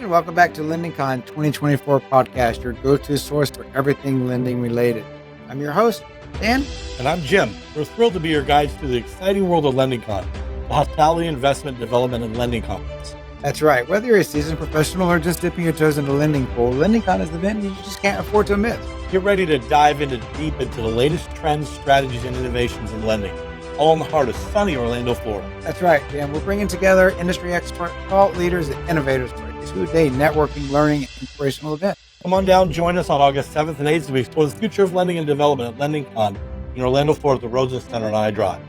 and welcome back to LendingCon 2024 podcast, your go-to source for everything lending related. I'm your host, Dan. And I'm Jim. We're thrilled to be your guides through the exciting world of LendingCon, the Hospitality Investment Development and Lending Conference. That's right. Whether you're a seasoned professional or just dipping your toes into the lending pool, LendingCon is the event you just can't afford to miss. Get ready to dive deep into the latest trends, strategies, and innovations in lending, all in the heart of sunny Orlando, Florida. That's right, Dan. We're bringing together industry experts, thought leaders, and innovators for a two-day networking, learning, and inspirational event. Come on down, join us on August 7th and 8th as we explore the future of lending and development at LendingCon in Orlando, Florida, at the Rosen Center on I Drive.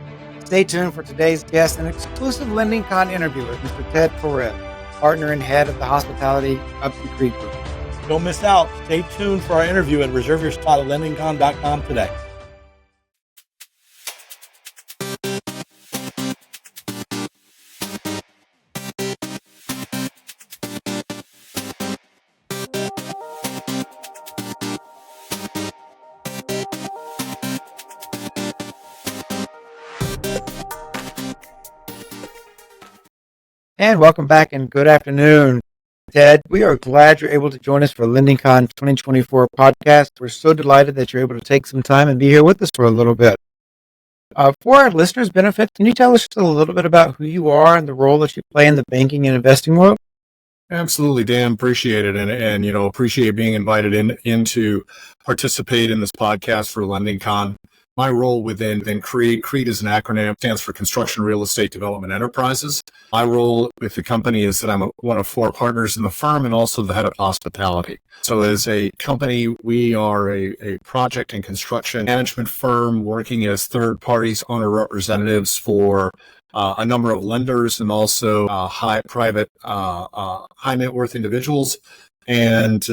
Stay tuned for today's guest, an exclusive LendingCon interview with Mr. Ted Torres, partner and head of the hospitality of the Crede Group. Don't miss out. Stay tuned for our interview and reserve your spot at LendingCon.com today. And welcome back and good afternoon, Ted. We are glad you're able to join us for LendingCon 2024 podcast. We're so delighted that you're able to take some time and be here with us for a little bit. For our listeners' benefit, can you tell us just a little bit about who you are and the role that you play in the banking and investing world? Absolutely, Dan. Appreciate it. And appreciate being invited in to participate in this podcast for LendingCon. My role within Crede is an acronym, stands for Construction Real Estate Development Enterprises. My role with the company is that I'm one of four partners in the firm and also the head of hospitality. So as a company, we are a project and construction management firm working as third parties, owner representatives for a number of lenders and also high net worth individuals and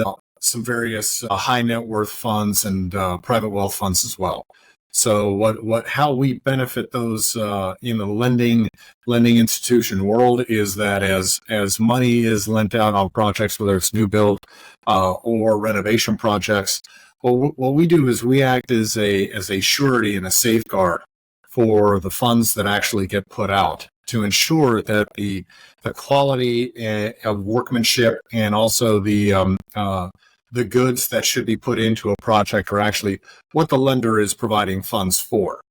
some various high net worth funds and private wealth funds as well. So how we benefit those in the lending institution world is that as money is lent out on projects, whether it's new build or renovation projects, what we do is we act as a surety and a safeguard for the funds that actually get put out to ensure that the quality of workmanship and also the goods that should be put into a project are actually what the lender is providing funds for.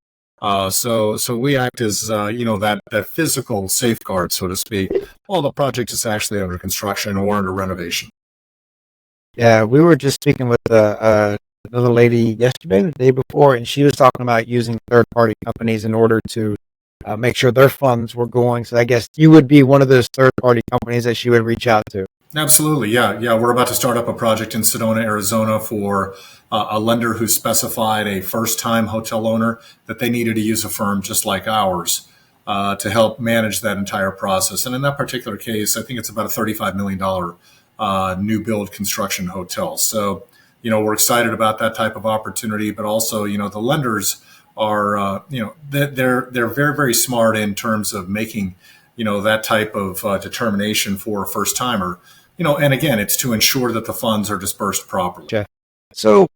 So we act as that physical safeguard, so to speak, while the project is actually under construction or under renovation. Yeah, we were just speaking with another lady yesterday, the day before, and she was talking about using third-party companies in order to make sure their funds were going. So I guess you would be one of those third-party companies that she would reach out to. Absolutely, yeah. We're about to start up a project in Sedona, Arizona for a lender who specified a first-time hotel owner that they needed to use a firm just like ours to help manage that entire process. And in that particular case, I think it's about a $35 million new build construction hotel. So, we're excited about that type of opportunity, but also, the lenders are, they're very, very smart in terms of making, that type of determination for a first-timer. And again, it's to ensure that the funds are dispersed properly. Yeah. So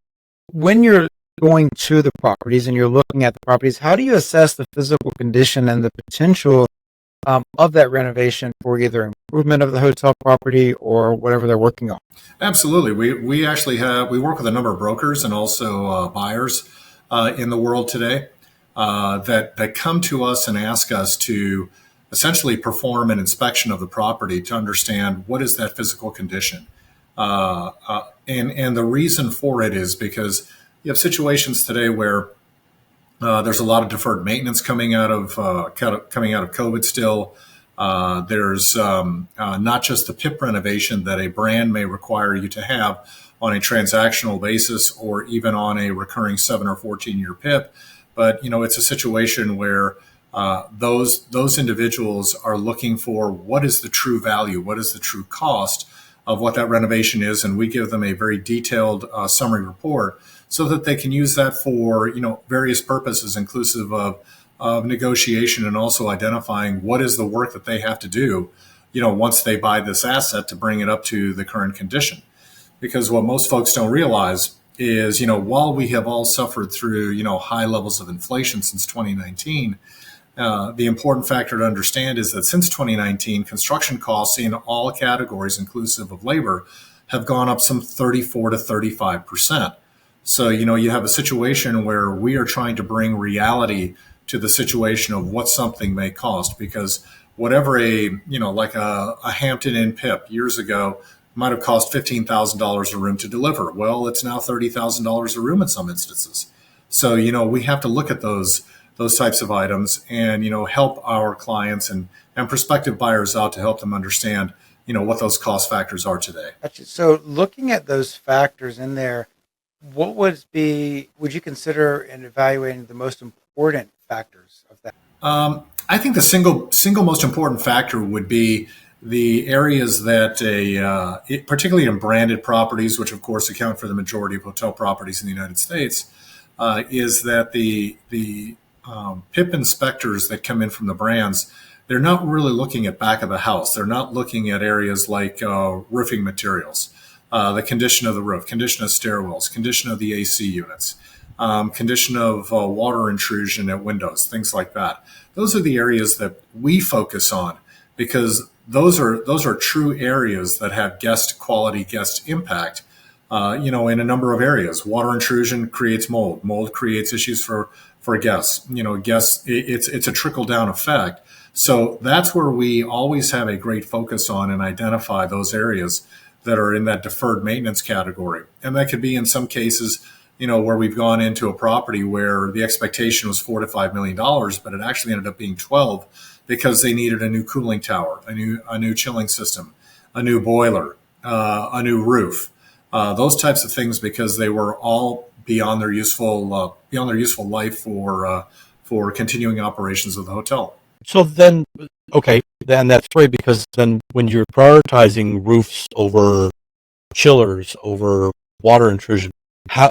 when you're going to the properties and you're looking at the properties, how do you assess the physical condition and the potential of that renovation for either improvement of the hotel property or whatever they're working on? Absolutely. We actually we work with a number of brokers and also buyers in the world today that come to us and ask us to essentially perform an inspection of the property to understand what is that physical condition. And the reason for it is because you have situations today where there's a lot of deferred maintenance coming out of COVID still. There's not just the PIP renovation that a brand may require you to have on a transactional basis or even on a recurring 7 or 14-year PIP, but it's a situation where those individuals are looking for what is the true value, what is the true cost of what that renovation is, and we give them a very detailed summary report so that they can use that for various purposes, inclusive of negotiation and also identifying what is the work that they have to do, once they buy this asset to bring it up to the current condition. Because what most folks don't realize is, while we have all suffered through high levels of inflation since 2019. the important factor to understand is that since 2019, construction costs in all categories, inclusive of labor, have gone up some 34 to 35%. So, you have a situation where we are trying to bring reality to the situation of what something may cost, because whatever like a Hampton Inn PIP years ago might have cost $15,000 a room to deliver. Well, it's now $30,000 a room in some instances. So, we have to look at those types of items and, help our clients and prospective buyers out to help them understand, what those cost factors are today. So looking at those factors in there, what would you consider in evaluating the most important factors of that? I think the single most important factor would be the areas that particularly in branded properties, which of course account for the majority of hotel properties in the United States, is that the PIP inspectors that come in from the brands, they're not really looking at back of the house. They're not looking at areas like roofing materials, the condition of the roof, condition of stairwells, condition of the AC units, condition of water intrusion at windows, things like that. Those are the areas that we focus on, because those are true areas that have guest impact. In a number of areas. Water intrusion creates mold. Mold creates issues for guests. It's a trickle down effect. So that's where we always have a great focus on and identify those areas that are in that deferred maintenance category. And that could be in some cases, where we've gone into a property where the expectation was $4 to $5 million, but it actually ended up being 12 because they needed a new cooling tower, a new chilling system, a new boiler, a new roof. Those types of things, because they were all beyond their useful life for continuing operations of the hotel. So then that's great, because then when you're prioritizing roofs over chillers, over water intrusion,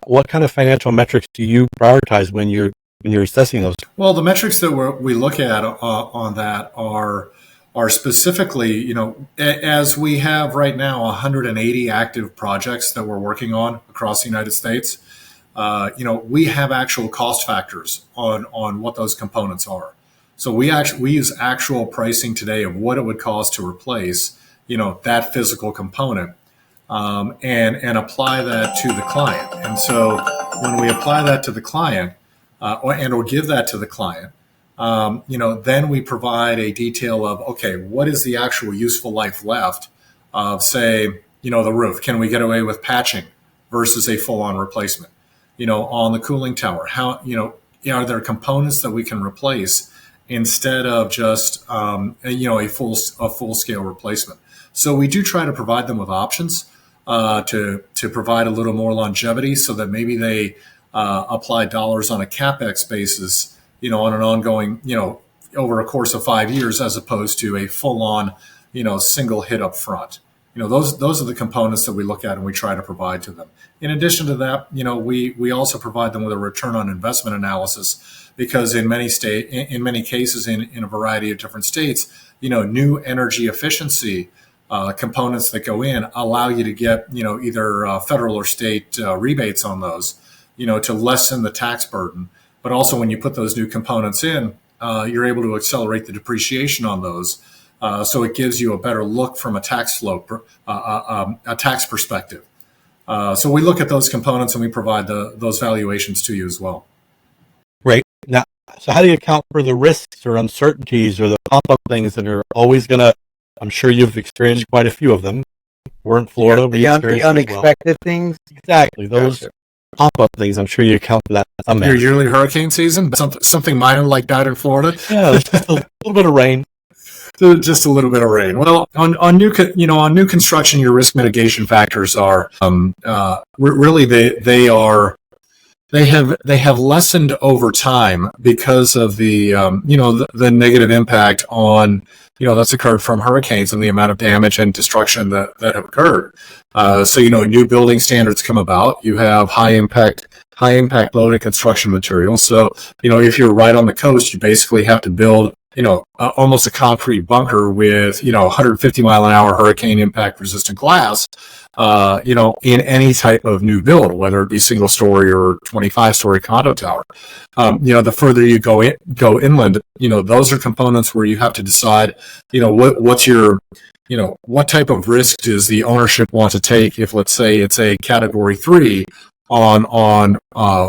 what kind of financial metrics do you prioritize when you're assessing those? Well, the metrics that we look at on that are specifically, as we have right now 180 active projects that we're working on across the United States, we have actual cost factors on what those components are. So we use actual pricing today of what it would cost to replace, that physical component, and apply that to the client. And so when we apply that to the client, or give that to the client, then we provide a detail of, okay, what is the actual useful life left of, say, the roof? Can we get away with patching versus a full-on replacement? On the cooling tower, how, are there components that we can replace instead of just, a full-scale replacement? So we do try to provide them with options to provide a little more longevity, so that maybe they apply dollars on a CapEx basis, on an ongoing, over a course of 5 years, as opposed to a full-on, single hit up front. Those are the components that we look at and we try to provide to them. In addition to that, we also provide them with a return on investment analysis, because in many cases, in a variety of different states, new energy efficiency components that go in allow you to get, either federal or state rebates on those, to lessen the tax burden. But also, when you put those new components in, you're able to accelerate the depreciation on those. So it gives you a better look from a tax flow, a tax perspective. So we look at those components and we provide those valuations to you as well. Great. Now, so how do you account for the risks or uncertainties or the pop-up things that are always going to, I'm sure you've experienced quite a few of them. We're in Florida. The unexpected things. Exactly. Those pop-up things, I'm sure you account for that. Your yearly hurricane season, something minor like that in Florida. Yeah, just a little bit of rain. Just a little bit of rain. Well, on new construction, your risk mitigation factors are really they have lessened over time because of the the negative impact on that's occurred from hurricanes and the amount of damage and destruction that have occurred. So new building standards come about. You have high impact loaded construction materials. So if you're right on the coast, you basically have to build almost a concrete bunker with, 150 mile an hour hurricane impact resistant glass, in any type of new build, whether it be single story or 25-story condo tower. The further you go inland, those are components where you have to decide, what's your, what type of risk does the ownership want to take if, let's say, it's a category 3 on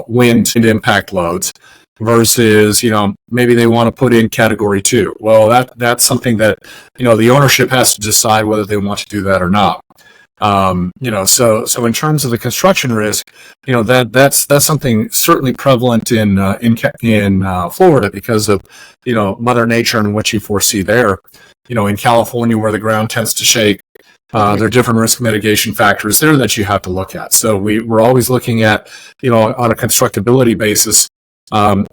wind and impact loads versus, maybe they want to put in category 2. Well, that's something that, the ownership has to decide whether they want to do that or not. So in terms of the construction risk, that's something certainly prevalent in Florida because of, Mother Nature and what you foresee there. In California, where the ground tends to shake, there are different risk mitigation factors there that you have to look at. So we're always looking at, on a constructability basis,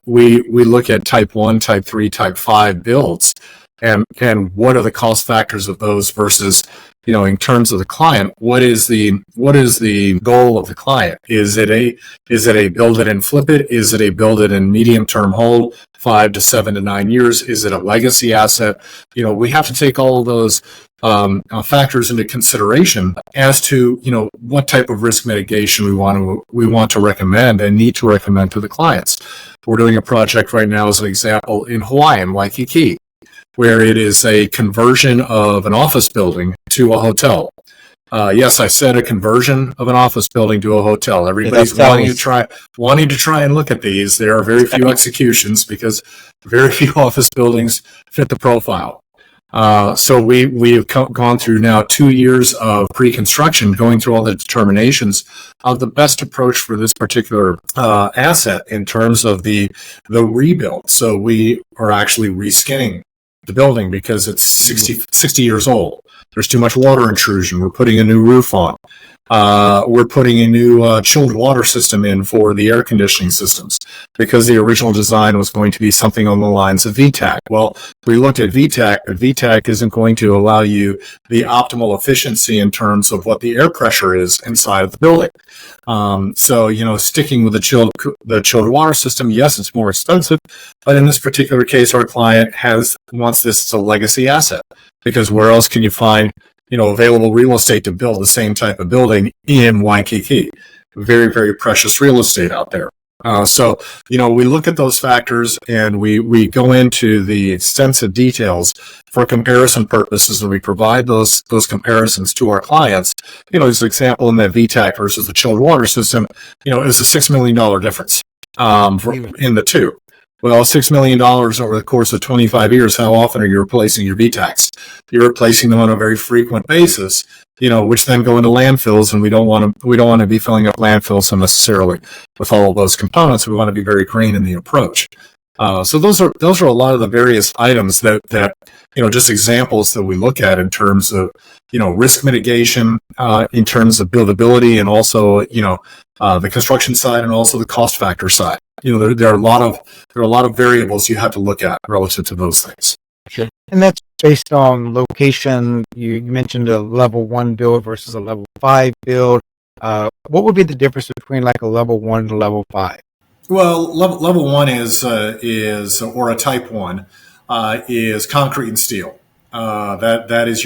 we look at type 1, type 3, type 5 builds, and what are the cost factors of those versus, in terms of the client, what is the goal of the client? Is it a build it and flip it? Is it a build it and medium term hold, 5 to 7 to 9 years? Is it a legacy asset? We have to take all of those factors into consideration as to, what type of risk mitigation we want to recommend and need to recommend to the clients. We're doing a project right now, as an example, in Hawaii, in Waikiki, where it is a conversion of an office building to a hotel. Yes, I said a conversion of an office building to a hotel. Everybody's wanting to try and look at these. There are very few executions because very few office buildings fit the profile. So we've gone through now 2 years of pre-construction, going through all the determinations of the best approach for this particular asset in terms of the rebuild. So we are actually reskinning the building because it's 60 years old. There's too much water intrusion. We're putting a new roof on. We're putting a new chilled water system in for the air conditioning systems because the original design was going to be something on the lines of VTAC. Well, we looked at VTAC, but VTAC isn't going to allow you the optimal efficiency in terms of what the air pressure is inside of the building. So, sticking with the chilled water system, yes, it's more expensive, but in this particular case, our client wants this as a legacy asset because where else can you find available real estate to build the same type of building in Waikiki? Very, very precious real estate out there. So, we look at those factors and we go into the extensive details for comparison purposes, and we provide those comparisons to our clients. As an example, in that VTAC versus the chilled water system, is a $6 million difference in the two. Well, $6 million over the course of 25 years, how often are you replacing your VTACs? You're replacing them on a very frequent basis, which then go into landfills, and we don't want to be filling up landfills unnecessarily with all of those components. We want to be very green in the approach. So those are a lot of the various items that just examples that we look at in terms of risk mitigation, in terms of buildability, and also the construction side and also the cost factor side. There are a lot of variables you have to look at relative to those things. Sure. And that's based on location. You mentioned a level 1 build versus a level 5 build. What would be the difference between like a level 1 and level 5? Well, level 1 is or a type 1 is concrete and steel. That is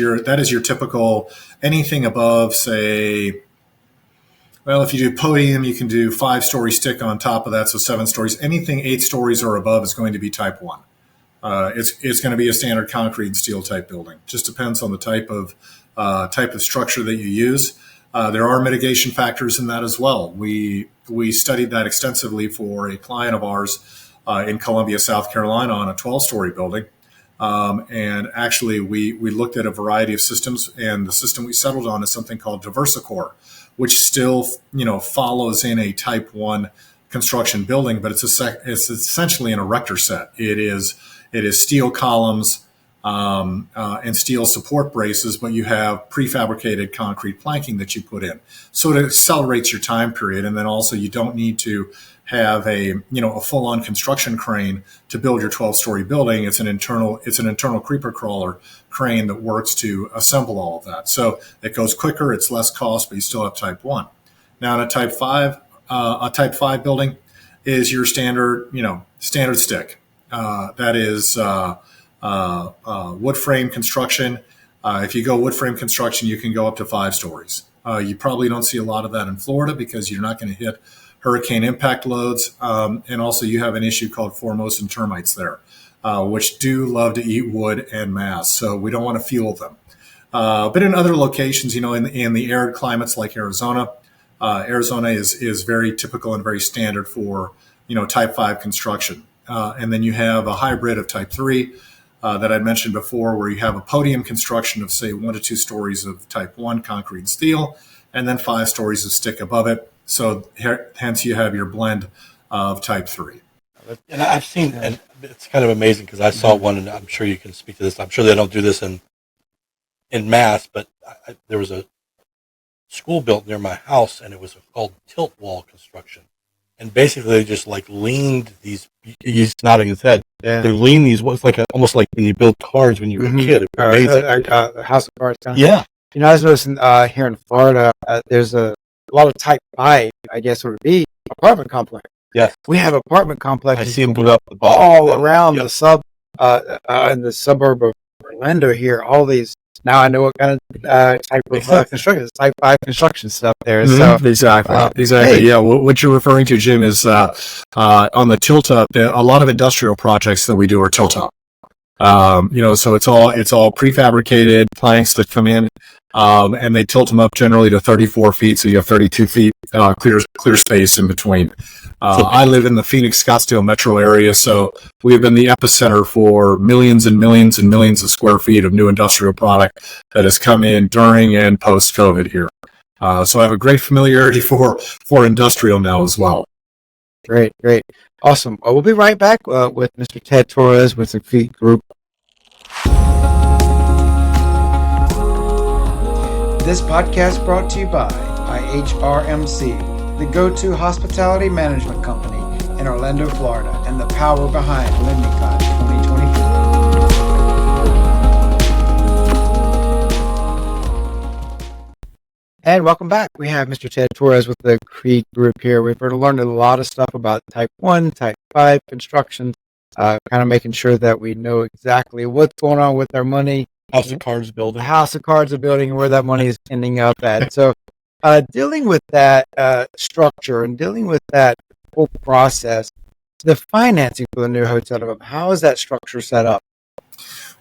your typical anything above, say. Well, if you do podium, you can do 5-story stick on top of that, so 7 stories. Anything 8 stories or above is going to be type 1. It's going to be a standard concrete and steel type building. Just depends on the type of structure that you use. There are mitigation factors in that as well. We studied that extensively for a client of ours in Columbia, South Carolina, on a 12-story building. And actually, we looked at a variety of systems, and the system we settled on is something called Diversicore, which still, follows in a type 1 construction building, but it's essentially an erector set. It is steel columns and steel support braces, but you have prefabricated concrete planking that you put in. So it accelerates your time period, and then also you don't need to have a full-on construction crane to build your 12-story building. It's an internal creeper crawler crane that works to assemble all of that. So it goes quicker, it's less cost, but you still have type 1. Now in a type 5 building is your standard stick. That is Wood frame construction. If you go wood frame construction, you can go up to 5 stories. You probably don't see a lot of that in Florida because you're not going to hit hurricane impact loads. And also you have an issue called Formosan termites there, which do love to eat wood en masse. So we don't want to fuel them. But in other locations, in the arid climates like Arizona, Arizona is very typical and very standard for, type 5 construction. And then you have a hybrid of type 3 that I mentioned before, where you have a podium construction of, say, 1 to 2 stories of type 1 concrete and steel, and then 5 stories of stick above it. So hence you have your blend of type 3. And I've seen, and it's kind of amazing because I saw one, and I'm sure you can speak to this. I'm sure they don't do this in mass, but there was a school built near my house, and it was called tilt wall construction. And basically, they just leaned these. He's nodding his head. Yeah. They lean these. What's almost like when you build cars when you were a kid. House of cards. Yeah. I was noticing here in Florida, there's a lot of type 5, I guess it would be, apartment complex. Yes. We have apartment complexes. I see them put up all around the in the suburb of Orlando here. All these. Now I know what kind of type of construction. It's type 5 construction stuff there. Mm-hmm. So exactly. Hey. Yeah. What you're referring to, Jim, is on the tilt up. A lot of industrial projects that we do are tilt up. So it's all prefabricated planks that come in, and they tilt them up generally to 34 feet. So you have 32 feet clear space in between. I live in the Phoenix Scottsdale metro area, so we have been the epicenter for millions and millions and millions of square feet of new industrial product that has come in during and post COVID here. So I have a great familiarity for industrial now as well. Great. Awesome. We'll be right back with Mr. Ted Torres with the Crede Group. This podcast brought to you by IHRMC, the go-to hospitality management company in Orlando, Florida, and the power behind LendingCon 2024. And welcome back. We have Mr. Ted Torres with the Crede Group here. We've learned a lot of stuff about type 1, type 5 construction, kind of making sure that we know exactly what's going on with our money. House of cards building. House of cards are building and where that money is ending up at. So dealing with that structure and dealing with that whole process, the financing for the new hotel development, how is that structure set up?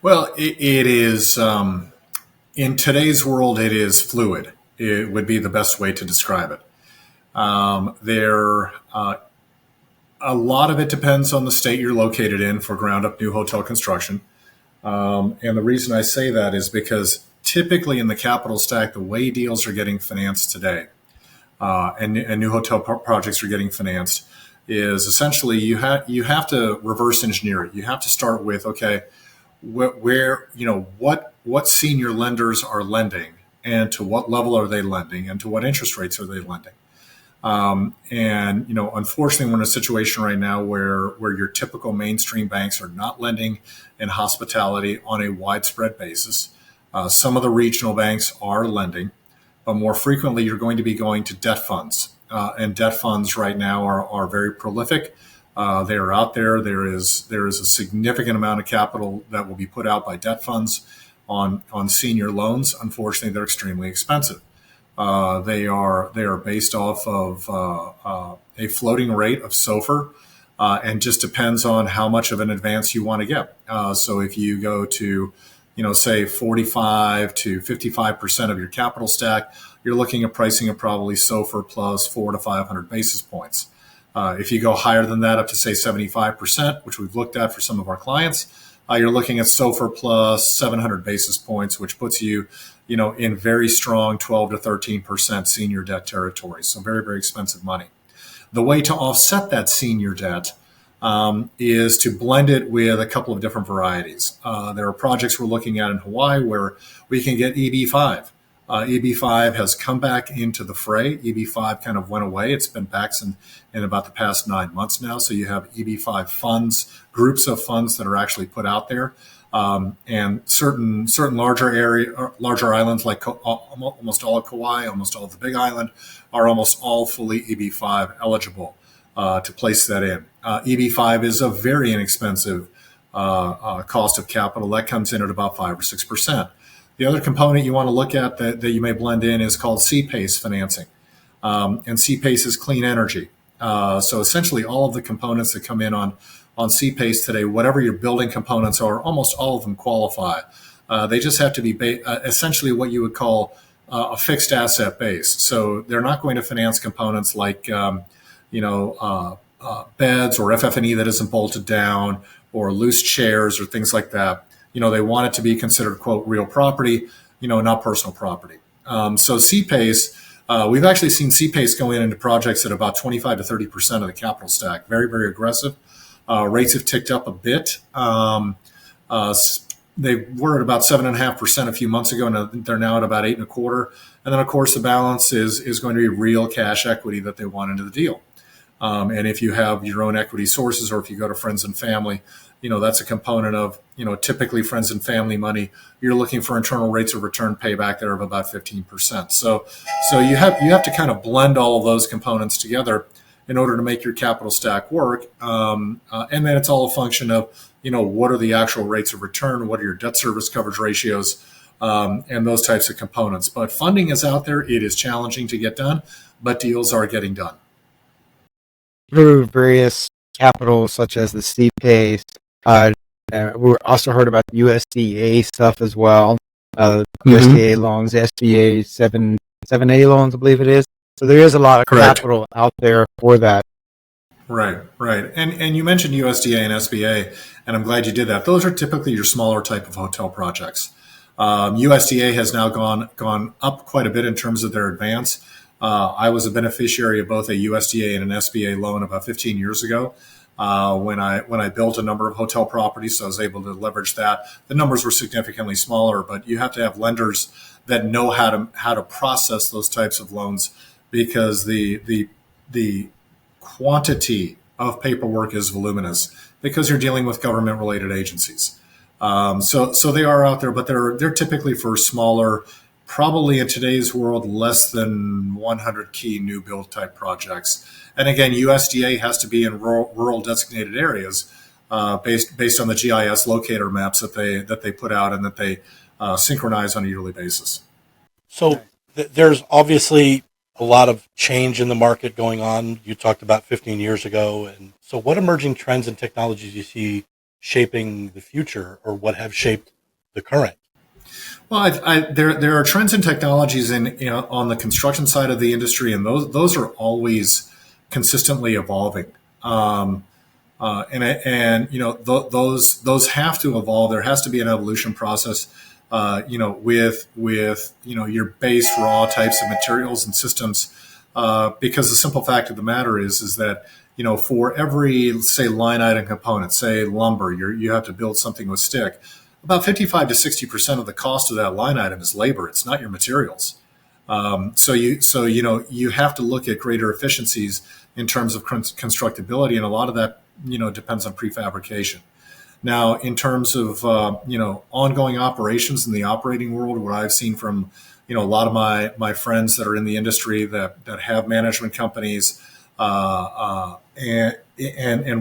Well, it is, in today's world, it is fluid. It would be the best way to describe it. A lot of it depends on the state you're located in for ground up new hotel construction. And the reason I say that is because typically in the capital stack, the way deals are getting financed today, and new hotel projects are getting financed, is essentially you have to reverse engineer it. You have to start with, okay, what senior lenders are lending, and to what level are they lending, and to what interest rates are they lending. Unfortunately, we're in a situation right now where your typical mainstream banks are not lending in hospitality on a widespread basis. Some of the regional banks are lending, but more frequently, you're going to be going to debt funds. And debt funds right now are very prolific. They are out there. There is a significant amount of capital that will be put out by debt funds on senior loans. Unfortunately, they're extremely expensive. They are based off of a floating rate of SOFR, and just depends on how much of an advance you want to get. So if you go to, say 45 to 55% of your capital stack, you're looking at pricing of probably SOFR plus 400 to 500 basis points. If you go higher than that, up to say 75%, which we've looked at for some of our clients, you're looking at SOFR plus 700 basis points, which puts you, in very strong 12 to 13% senior debt territory. So very, very expensive money. The way to offset that senior debt is to blend it with a couple of different varieties. There are projects we're looking at in Hawaii where we can get EB5. EB5 has come back into the fray. EB5 kind of went away. It's been back in about the past 9 months now. So you have EB5 funds, groups of funds that are actually put out there. And certain larger islands like almost all of Kauai, almost all of the Big Island, are almost all fully EB5 eligible to place that in. EB5 is a very inexpensive cost of capital. That comes in at about 5 or 6%. The other component you want to look at that you may blend in is called CPACE financing. And CPACE is clean energy. So essentially all of the components that come in on CPACE today, whatever your building components are, almost all of them qualify. They just have to be essentially what you would call a fixed asset base. So they're not going to finance components like, beds or FF&E that isn't bolted down or loose chairs or things like that. They want it to be considered, quote, real property, not personal property. So CPACE, we've actually seen CPACE go into projects at about 25 to 30% of the capital stack. Very, very aggressive. Rates have ticked up a bit. They were at about 7.5% a few months ago, and they're now at about 8.25%. And then, of course, the balance is going to be real cash equity that they want into the deal. And if you have your own equity sources, or if you go to friends and family, that's a component of, typically friends and family money. You're looking for internal rates of return payback there of about 15%. So you have to kind of blend all of those components together in order to make your capital stack work. And then it's all a function of, what are the actual rates of return? What are your debt service coverage ratios? And those types of components. But funding is out there. It is challenging to get done, but deals are getting done. Through various capital, such as the CPACE, we also heard about the USDA stuff as well. USDA loans, SBA 7A loans, I believe it is. So there is a lot of capital out there for that. Right. And you mentioned USDA and SBA, and I'm glad you did that. Those are typically your smaller type of hotel projects. USDA has now gone up quite a bit in terms of their advance. I was a beneficiary of both a USDA and an SBA loan about 15 years ago when I built a number of hotel properties, so I was able to leverage that. The numbers were significantly smaller, but you have to have lenders that know how to process those types of loans, because the quantity of paperwork is voluminous because you're dealing with government-related agencies. So they are out there, but they're typically for smaller, probably in today's world, less than 100 key new build type projects. And again, USDA has to be in rural designated areas based on the GIS locator maps that they put out and that they synchronize on a yearly basis. So there's obviously a lot of change in the market going on. You talked about 15 years ago. And so what emerging trends and technologies do you see shaping the future, or what have shaped the current? Well, there are trends and technologies on the construction side of the industry, and those are always consistently evolving. Those have to evolve. There has to be an evolution process. With your base raw types of materials and systems, because the simple fact of the matter is that for every, say, line item component, say lumber, you have to build something with stick. About 55 to 60% of the cost of that line item is labor. It's not your materials. So you have to look at greater efficiencies in terms of constructability, and a lot of that depends on prefabrication. Now, in terms of ongoing operations in the operating world, what I've seen from a lot of my friends that are in the industry that have management companies, and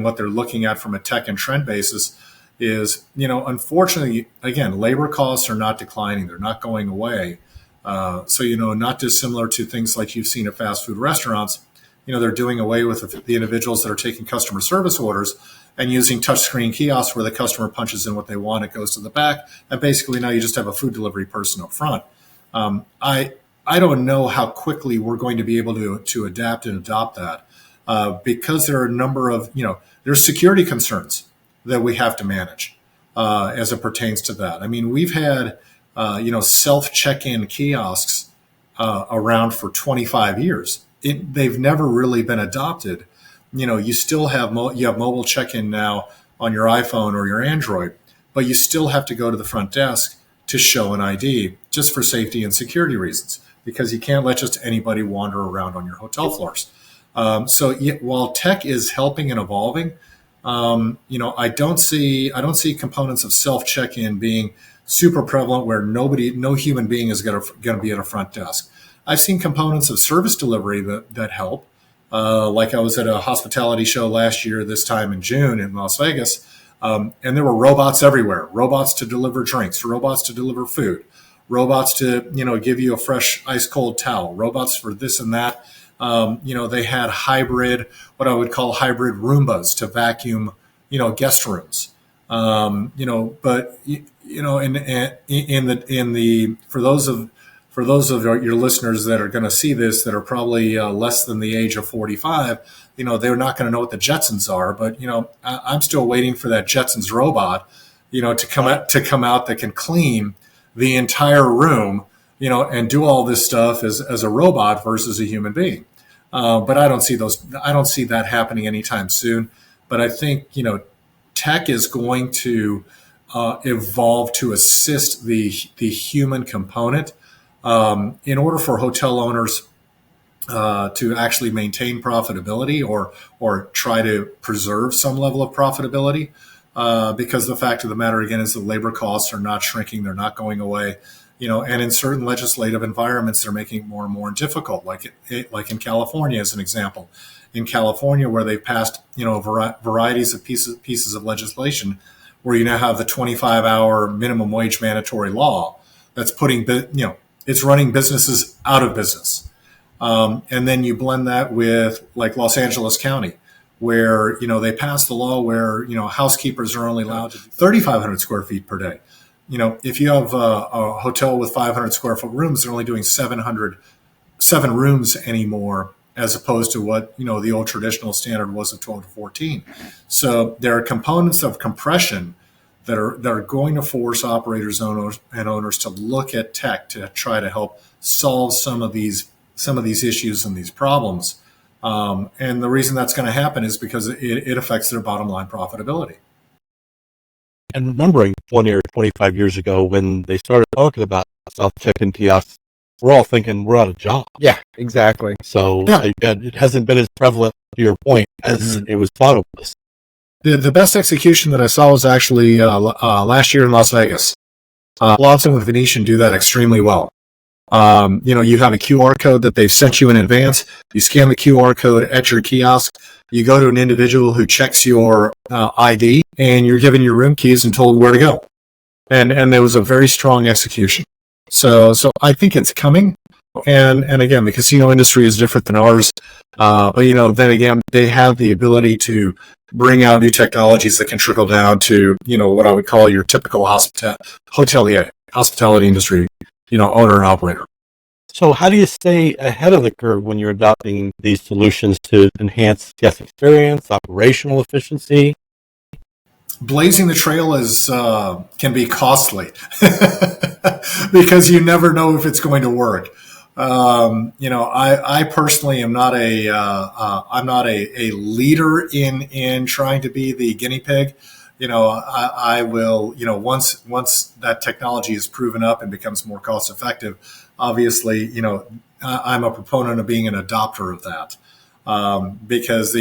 what they're looking at from a tech and trend basis is, unfortunately, again, labor costs are not declining. They're not going away. So, not dissimilar to things like you've seen at fast food restaurants, they're doing away with the individuals that are taking customer service orders and using touchscreen kiosks where the customer punches in what they want, it goes to the back, and basically now you just have a food delivery person up front. I don't know how quickly we're going to be able to adapt and adopt that, because there are a number of, there's security concerns that we have to manage as it pertains to that. I mean, we've had, self check-in kiosks around for 25 years. They've never really been adopted. You still have mobile check-in now on your iPhone or your Android, but you still have to go to the front desk to show an ID just for safety and security reasons, because you can't let just anybody wander around on your hotel floors. While tech is helping and evolving, I don't see components of self check-in being super prevalent where no human being is going to be at a front desk. I've seen components of service delivery that help. Like I was at a hospitality show last year, this time in June in Las Vegas, And there were robots everywhere, robots to deliver drinks, robots to deliver food, robots to, give you a fresh ice cold towel, robots for this and that. They had what I would call hybrid Roombas to vacuum, guest rooms. But for those of your listeners that are going to see this that are probably less than the age of 45, they're not going to know what the Jetsons are. But I'm still waiting for that Jetsons robot, to come out that can clean the entire room, and do all this stuff as a robot versus a human being. But I don't see that happening anytime soon. But I think tech is going to evolve to assist the human component in order for hotel owners to actually maintain profitability or try to preserve some level of profitability. Because the fact of the matter, again, is the labor costs are not shrinking. They're not going away. And in certain legislative environments, they're making it more and more difficult, like in California, as an example. In California, where they've passed, varieties of pieces of legislation, where you now have the 25-hour minimum wage mandatory law that's it's running businesses out of business. And then you blend that with like Los Angeles County, where, they passed the law where, housekeepers are only allowed 3,500 square feet per day. If you have a hotel with 500 square foot rooms, they're only doing 7 rooms anymore, as opposed to what, the old traditional standard was of 12 to 14. So there are components of compression that are going to force operators and owners to look at tech to try to help solve some of these issues and these problems. And the reason that's going to happen is because it affects their bottom line profitability. And remembering 20 or 25 years ago when they started talking about self-check-in kiosks, we're all thinking we're out of job. Yeah, exactly. So it hasn't been as prevalent, to your point, as it was thought of. The best execution that I saw was actually last year in Las Vegas. Lawson with Venetian do that extremely well. You have a QR code that they've sent you in advance. You scan the QR code at your kiosk. You go to an individual who checks your ID, and you're given your room keys and told where to go. And there was a very strong execution. So I think it's coming. And again, the casino industry is different than ours. But then again, they have the ability to bring out new technologies that can trickle down to, what I would call your typical hotelier, hospitality industry, owner and operator. So how do you stay ahead of the curve when you're adopting these solutions to enhance guest experience, operational efficiency? Blazing the trail can be costly because you never know if it's going to work. I personally am not I'm not a leader in trying to be the guinea pig. I will, once that technology is proven up and becomes more cost effective, obviously, I'm a proponent of being an adopter of that. Because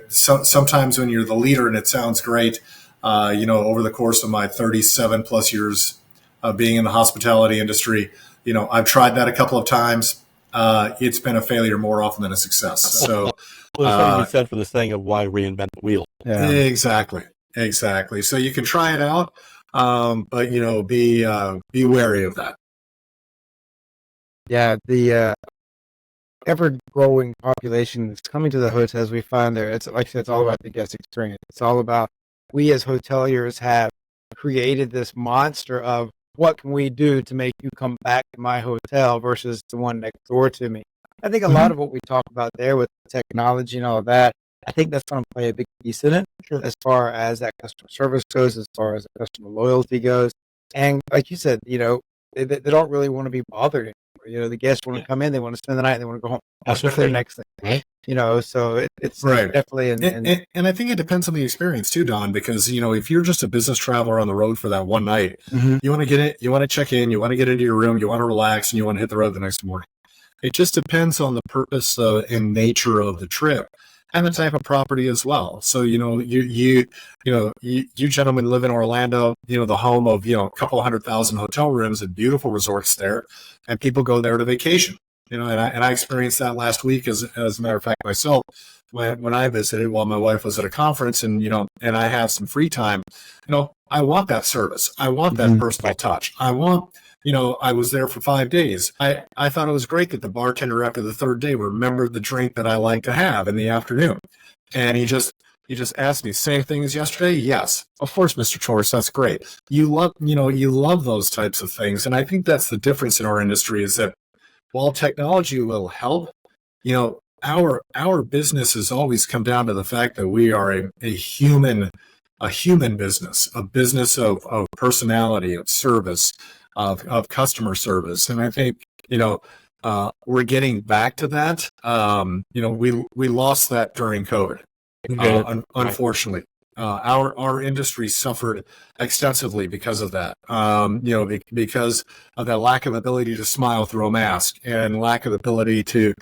sometimes when you're the leader and it sounds great, over the course of my 37 plus years of being in the hospitality industry, I've tried that a couple of times. It's been a failure more often than a success. So, there's something you said for the saying of why reinvent the wheel. Yeah. Exactly. So you can try it out, but be wary of that. Yeah, the ever-growing population that's coming to the hotels we find there, it's like I said, it's all about the guest experience. It's all about, we as hoteliers have created this monster of what can we do to make you come back to my hotel versus the one next door to me. I think a lot of what we talk about there with technology and all of that, I think that's going to play a big piece in it as far as that customer service goes, as far as the customer loyalty goes. And like you said, they don't really want to be bothered anymore. The guests want to come in, they want to spend the night, they want to go home. That's their next thing. Right. So it's right. Definitely. And I think it depends on the experience too, Don, because, if you're just a business traveler on the road for that one night, you want to get it, you want to check in, you want to get into your room, you want to relax, and you want to hit the road the next morning. It just depends on the purpose and nature of the trip and the type of property as well. So, you gentlemen live in Orlando, the home of, a couple 100,000 hotel rooms and beautiful resorts there, and people go there to vacation. And I experienced that last week as a matter of fact myself when I visited while my wife was at a conference, and and I have some free time. I want that service. I want that personal touch. I want. I was there for 5 days. I thought it was great that the bartender after the third day remembered the drink that I like to have in the afternoon. And he just asked me, same thing as yesterday? Yes. Of course, Mr. Torres, that's great. You love those types of things. And I think that's the difference in our industry is that while technology will help, our business has always come down to the fact that we are a human business, a business of personality, of service, of customer service. And I think, we're getting back to that. We lost that during COVID. Unfortunately, our industry suffered extensively because of that. Because of that lack of ability to smile through a mask and lack of ability to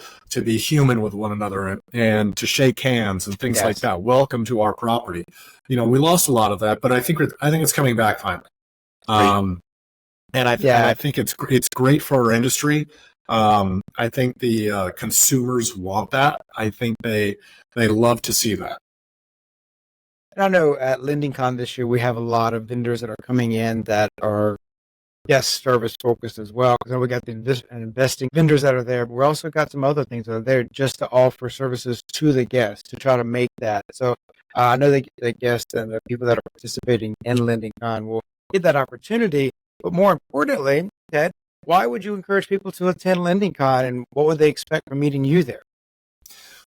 be human with one another and to shake hands and things like that. Welcome to our property. We lost a lot of that, but I think it's coming back finally. And I think it's great for our industry. I think the consumers want that. I think they love to see that. And I know at LendingCon this year, we have a lot of vendors that are coming in that are, service focused as well. Because we got the investing vendors that are there, but we also got some other things that are there just to offer services to the guests to try to make that. So I know the guests and the people that are participating in LendingCon will get that opportunity. But more importantly, Ted, why would you encourage people to attend LendingCon, and what would they expect from meeting you there?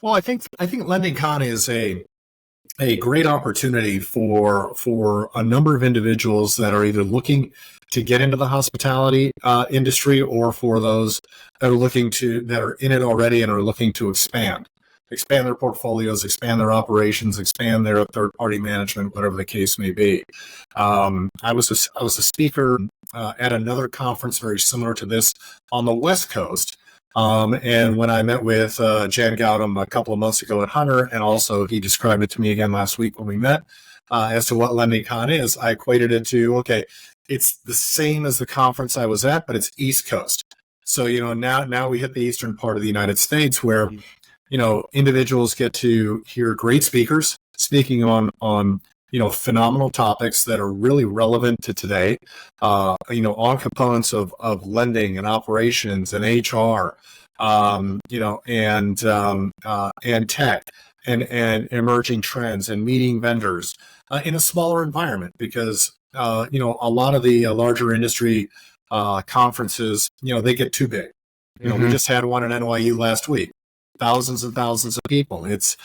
Well, I think LendingCon is a great opportunity for a number of individuals that are either looking to get into the hospitality industry, or for those that are in it already and are looking to expand their portfolios, expand their operations, expand their third-party management, whatever the case may be. I was a speaker at another conference very similar to this on the West Coast. And when I met with Jan Gautam a couple of months ago at Hunter, and also he described it to me again last week when we met, as to what LendingCon is, I equated it to, okay, it's the same as the conference I was at, but it's East Coast. So, now we hit the eastern part of the United States where individuals get to hear great speakers speaking on phenomenal topics that are really relevant to today, on components of lending and operations and HR, and tech and emerging trends and meeting vendors in a smaller environment, because, a lot of the larger industry conferences, they get too big. We just had one at NYU last week. Thousands and thousands of people. It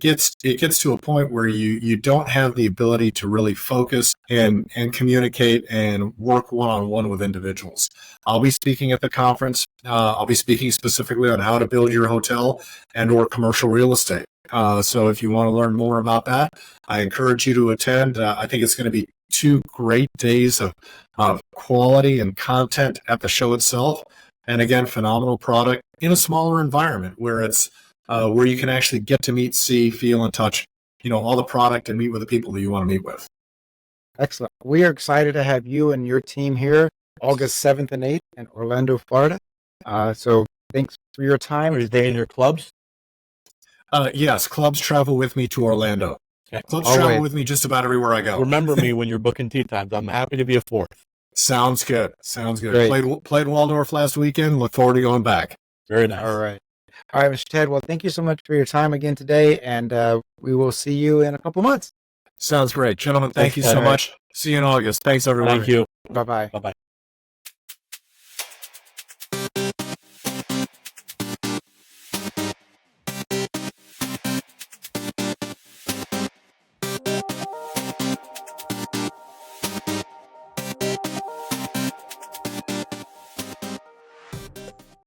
gets to a point where you don't have the ability to really focus and communicate and work one-on-one with individuals. I'll be speaking at the conference. I'll be speaking specifically on how to build your hotel and or commercial real estate. So if you want to learn more about that, I encourage you to attend. I think it's going to be 2 great days of quality and content at the show itself. And again, phenomenal product in a smaller environment where it's where you can actually get to meet, see, feel, and touch, all the product and meet with the people that you want to meet with. Excellent. We are excited to have you and your team here August 7th and 8th in Orlando, Florida. So thanks for your time. Are they in your clubs? Yes, clubs travel with me to Orlando. Okay. Clubs travel with me just about everywhere I go. Remember me when you're booking tea times. I'm happy to be a fourth. Sounds good. Played Waldorf last weekend. Look forward to going back. Very nice. All right, Mr. Ted. Well, thank you so much for your time again today, and we will see you in a couple months. Sounds great. Gentlemen, thank you so much. See you in August. Thanks, everyone. Thank you. Bye-bye. Bye-bye.